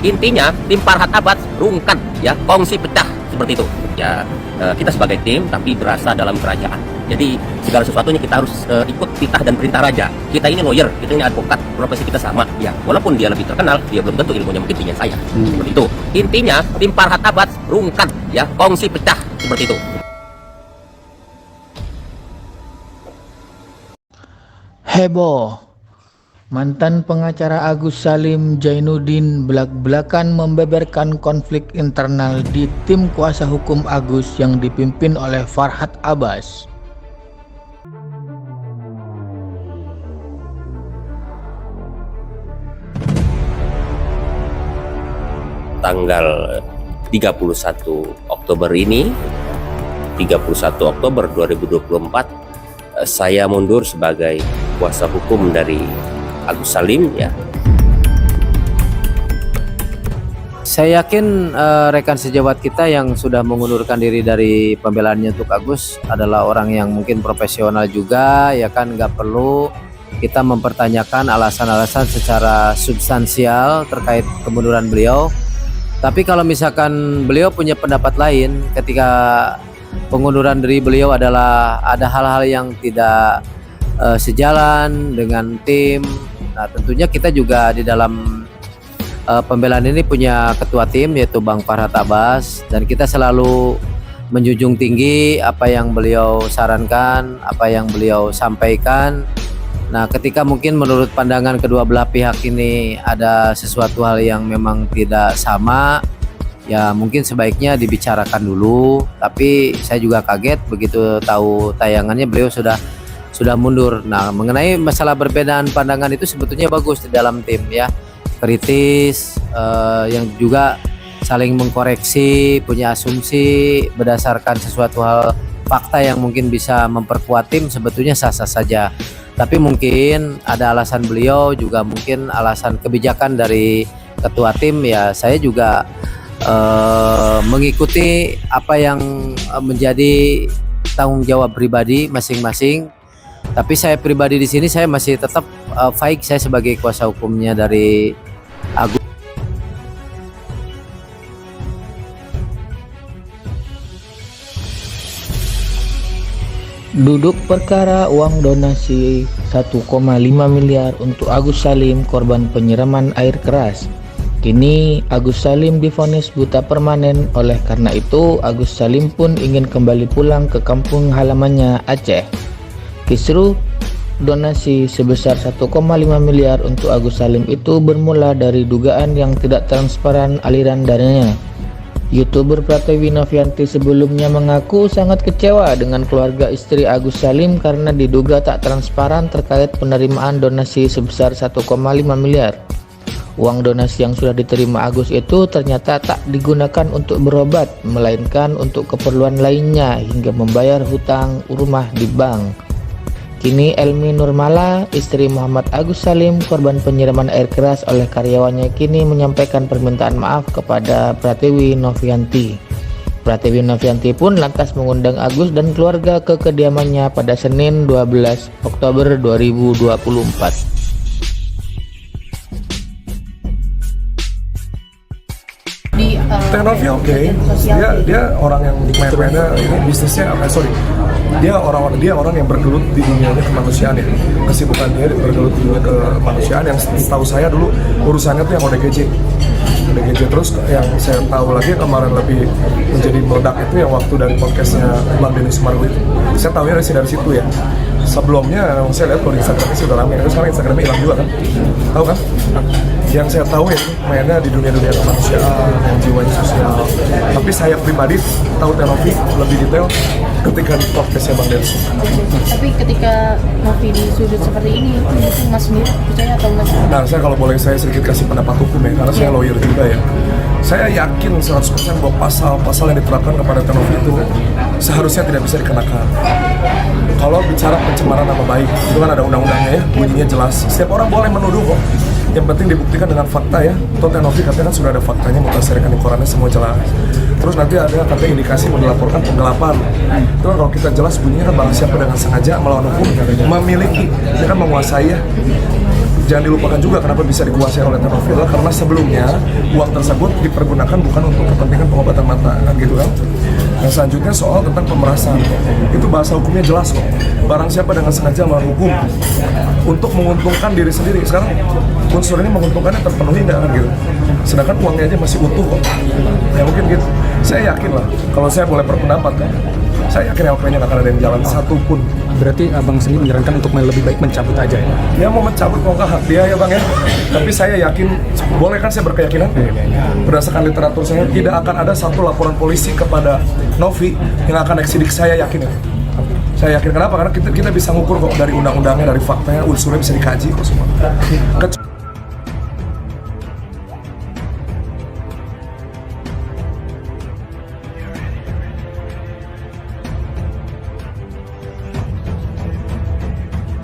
Intinya tim Farhat Abbas rungkat ya, kongsi pecah seperti itu. Ya kita sebagai tim tapi berasa dalam kerajaan. Jadi segala sesuatunya kita harus ikut titah dan perintah raja. Kita ini lawyer, kita ini advokat, profesi kita sama. Ya walaupun dia lebih terkenal, dia belum tentu ilmunya mungkin tinggi saya. Seperti itu. Intinya tim Farhat Abbas rungkat ya, kongsi pecah seperti itu. Heboh. Mantan pengacara Agus Salim Jainuddin belak-belakan membeberkan konflik internal di tim kuasa hukum Agus yang dipimpin oleh Farhat Abbas. Tanggal 31 Oktober ini, 31 Oktober 2024, saya mundur sebagai kuasa hukum dari Agus Salim ya. Saya yakin rekan sejawat kita yang sudah mengundurkan diri dari pembelaannya untuk Agus adalah orang yang mungkin profesional juga, ya kan, nggak perlu kita mempertanyakan alasan-alasan secara substansial terkait kemunduran beliau. Tapi kalau misalkan beliau punya pendapat lain ketika pengunduran diri beliau adalah ada hal-hal yang tidak sejalan dengan tim, nah tentunya kita juga di dalam pembelaan ini punya ketua tim yaitu Bang Farhat Abbas, dan kita selalu menjunjung tinggi apa yang beliau sarankan, apa yang beliau sampaikan. Nah ketika mungkin menurut pandangan kedua belah pihak ini ada sesuatu hal yang memang tidak sama, ya mungkin sebaiknya dibicarakan dulu. Tapi saya juga kaget begitu tahu tayangannya beliau sudah mundur. Nah mengenai masalah perbedaan pandangan itu sebetulnya bagus di dalam tim ya, kritis, yang juga saling mengkoreksi, punya asumsi berdasarkan sesuatu hal fakta yang mungkin bisa memperkuat tim, sebetulnya sah-sah saja. Tapi mungkin ada alasan beliau, juga mungkin alasan kebijakan dari ketua tim, ya saya juga mengikuti apa yang menjadi tanggung jawab pribadi masing-masing. Tapi saya pribadi di sini saya masih tetap fight, saya sebagai kuasa hukumnya dari Agus. Duduk perkara uang donasi 1,5 miliar untuk Agus Salim korban penyiraman air keras. Kini Agus Salim divonis buta permanen. Oleh karena itu Agus Salim pun ingin kembali pulang ke kampung halamannya Aceh. Kisruh donasi sebesar 1,5 miliar untuk Agus Salim itu bermula dari dugaan yang tidak transparan aliran dananya. YouTuber Pratewi Novianti sebelumnya mengaku sangat kecewa dengan keluarga istri Agus Salim karena diduga tak transparan terkait penerimaan donasi sebesar 1,5 miliar. Uang donasi yang sudah diterima Agus itu ternyata tak digunakan untuk berobat, melainkan untuk keperluan lainnya hingga membayar hutang rumah di bank. Kini Elmi Nurmala, istri Muhammad Agus Salim, korban penyiraman air keras oleh karyawannya, kini menyampaikan permintaan maaf kepada Pratewi Novianti. Pratewi Novianti pun lantas mengundang Agus dan keluarga ke kediamannya pada Senin 12 Oktober 2024. Teknologi oke. Dia orang yang main-mainnya ini bisnisnya dia orang yang bergelut di dunia kemanusiaan ya. Kesibukan dia bergelut di dunia kemanusiaan yang setahu saya dulu urusannya tuh yang ODGJ terus. Yang saya tahu lagi kemarin lebih menjadi meledak itu yang waktu dari podcastnya Bang Denny Sumargo itu. Saya tahunya dari situ ya. Sebelumnya saya lihat kalau di Instagramnya sudah ramai, sekarang Instagramnya hilang juga kan, tahu kan? Yang saya tahu ya mainnya di dunia kemanusiaan, yang jiwanya sosial. Tapi saya pribadi tahu Novi lebih detail ketika di podcastnya Bang Denny. Tapi ketika Novi di sudut seperti ini, itu Mas Mir percaya atau enggak? Nah, saya kalau boleh saya sedikit kasih pendapat hukum ya, karena saya lawyer juga ya. Saya yakin 100% bahwa pasal-pasal yang diterapkan kepada Novi itu seharusnya tidak bisa dikenakan. Kalau bicara pencemaran nama baik, itu kan ada undang-undangnya ya, bunyinya jelas. Setiap orang boleh menuduh kok. Yang penting dibuktikan dengan fakta ya. Novi katanya kan sudah ada faktanya, mutasyarikan di korannya semua jelas. Terus nanti ada katanya indikasi mau dilaporkan penggelapan. Itu kan kalau kita jelas bunyinya kan barang siapa dengan sengaja melawan hukum memiliki, dia kan menguasai ya. jangan dilupakan juga kenapa bisa dikuasai oleh Teh Novi adalah karena sebelumnya uang tersebut dipergunakan bukan untuk kepentingan pengobatan mata kan gitu kan. Yang selanjutnya soal tentang pemerasan, itu bahasa hukumnya jelas kok. Barang siapa dengan sengaja menghukum untuk menguntungkan diri sendiri, sekarang unsur ini menguntungkannya terpenuhi nggak kan gitu. Sedangkan uangnya aja masih utuh kok. Ya mungkin gitu. Saya yakin lah, kalau saya boleh berpendapat kan, saya yakin LP-nya nggak akan ada yang jalan satu pun. Berarti abang sendiri menyarankan untuk lebih baik mencabut aja ya? Dia mau mencabut kalau nggak hak dia ya bang ya. Tapi saya yakin, boleh kan saya berkeyakinan berdasarkan literatur saya tidak akan ada satu laporan polisi kepada Novi yang akan eksidik, saya yakin ya. Saya yakin kenapa? Karena kita bisa ngukur kok dari undang-undangnya, dari faktanya, unsurnya bisa dikaji kok semua.